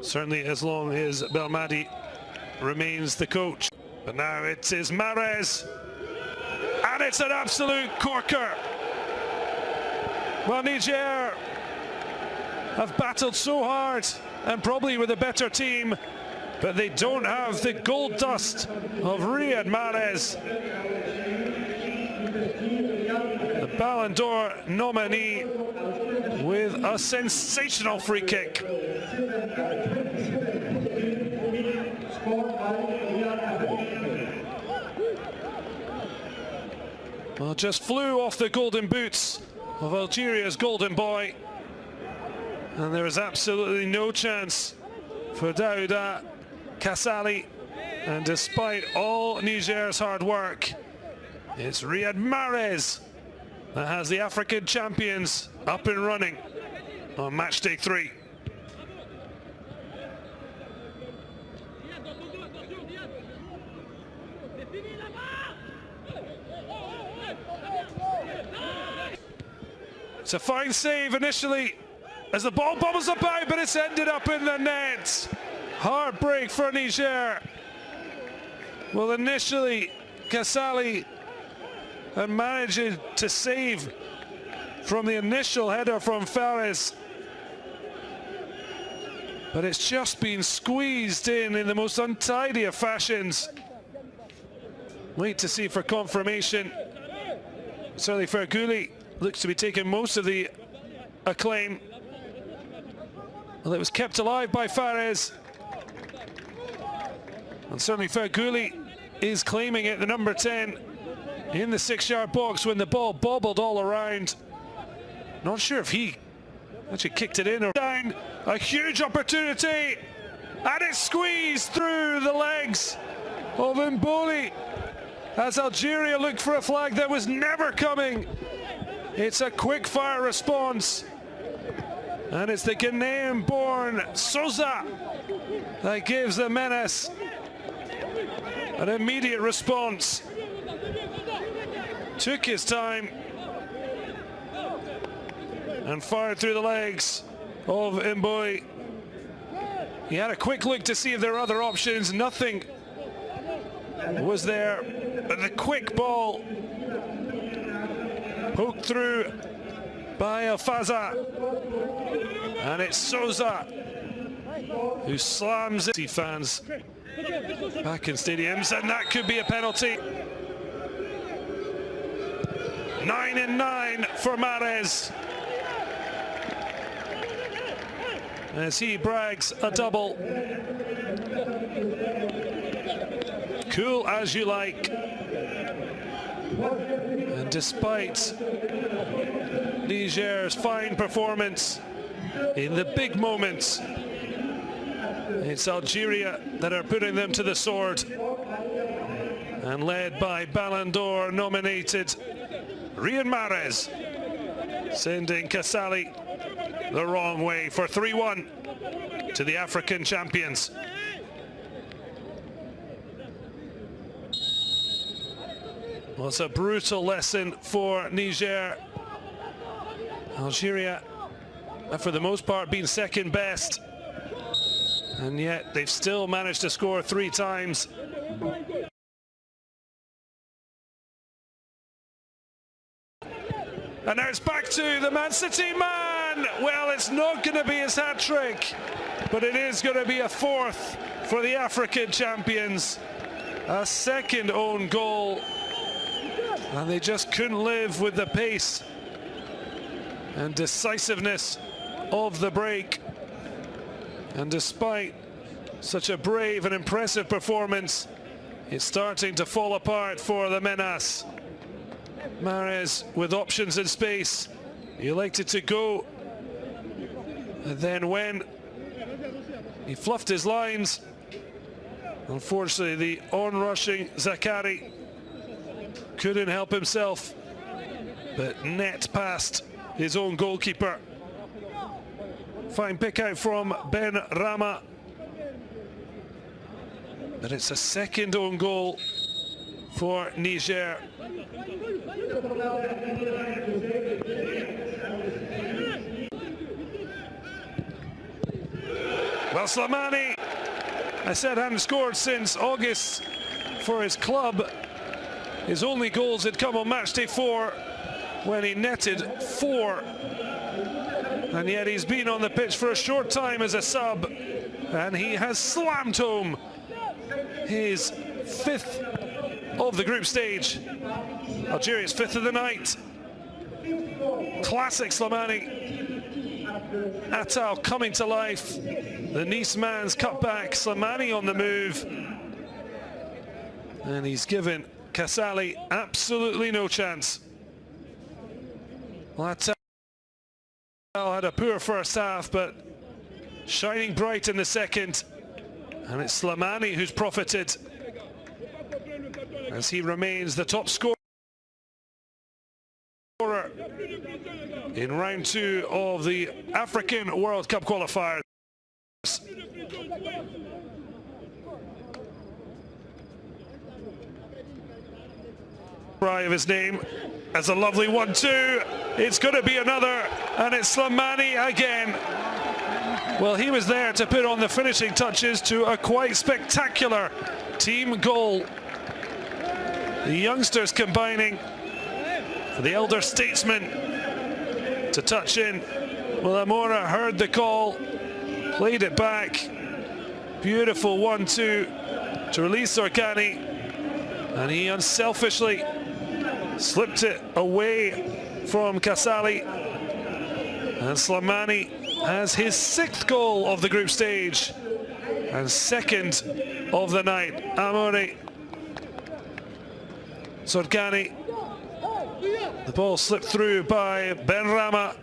certainly as long as Belmadi remains the coach. But now it is Mahrez, and it's an absolute corker. Well, Niger have battled so hard and probably with a better team, but they don't have the gold dust of Riyad Mahrez, the Ballon d'Or nominee, with a sensational free kick. Well, just flew off the golden boots of Algeria's golden boy, and there is absolutely no chance for Daouda Kasali. And despite all Niger's hard work, it's Riyad Mahrez that has the African champions up and running on match day 3. It's a fine save initially as the ball bobbles about, but it's ended up in the net. Heartbreak for Niger. Well, initially Kasali had managed to save from the initial header from Fares, but it's just been squeezed in the most untidy of fashions. Wait to see for confirmation. Certainly Fergouli looks to be taking most of the acclaim. Well, it was kept alive by Fares, and certainly Fergouli is claiming it, the number 10, in the 6-yard box when the ball bobbled all around. Not sure if he actually kicked it in or down. A huge opportunity, and it's squeezed through the legs of Mboli as Algeria looked for a flag that was never coming. It's a quick fire response, and it's the Ghanaian-born Souza that gives the menace an immediate response. Took his time and fired through the legs of Mboli. He had a quick look to see if there were other options. Nothing was there, but the quick ball poked through by Alfaza, and it's Souza who slams it. Fans back in stadiums, and that could be a penalty. 9-9 for Mahrez as he brags a double. Cool as you like. And despite Niger's fine performance in the big moments, it's Algeria that are putting them to the sword, and led by Ballon d'Or nominated Riyad Mahrez, sending Kasali the wrong way for 3-1 to the African champions. Well, it's a brutal lesson for Niger. Algeria have for the most part been second best, and yet they've still managed to score 3 times. And now it's back to the Man City man. Well, it's not going to be his hat-trick, but it is going to be a 4th for the African champions. A second own goal, and they just couldn't live with the pace and decisiveness of the break. And despite such a brave and impressive performance, it's starting to fall apart for the Menas. Mahrez with options in space. He elected to go, and then when he fluffed his lines, unfortunately the on-rushing Zakari couldn't help himself, but net past his own goalkeeper. Fine pick out from Ben Rama, but it's a second own goal for Niger. Well, Slimani, I said, hadn't scored since August for his club. His only goals had come on match day 4 when he netted 4. And yet he's been on the pitch for a short time as a sub, and he has slammed home his 5th of the group stage. Algeria's 5th of the night. Classic Slimani. Attal coming to life. The Nice man's cut back. Slimani on the move. And he's given Kasali absolutely no chance. Well, Attal had a poor first half, but shining bright in the second. And it's Slimani who's profited, as he remains the top scorer in round 2 of the African World Cup qualifiers. Cry of his name as a lovely 1-2. It's going to be another, and it's Slimani again. Well, he was there to put on the finishing touches to a quite spectacular team goal. The youngsters combining for the elder statesman to touch in. Well, Amora heard the call, played it back. Beautiful 1-2 to release Orkani, and he unselfishly slipped it away from Kasali. And Slimani has his 6th goal of the group stage and 2nd of the night. Amore Sorgani. The ball slipped through by Ben Rama,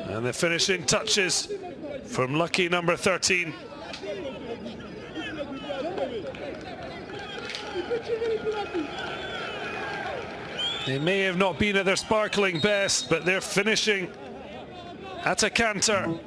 and the finishing touches from lucky number 13. They may have not been at their sparkling best, but they're finishing at a canter.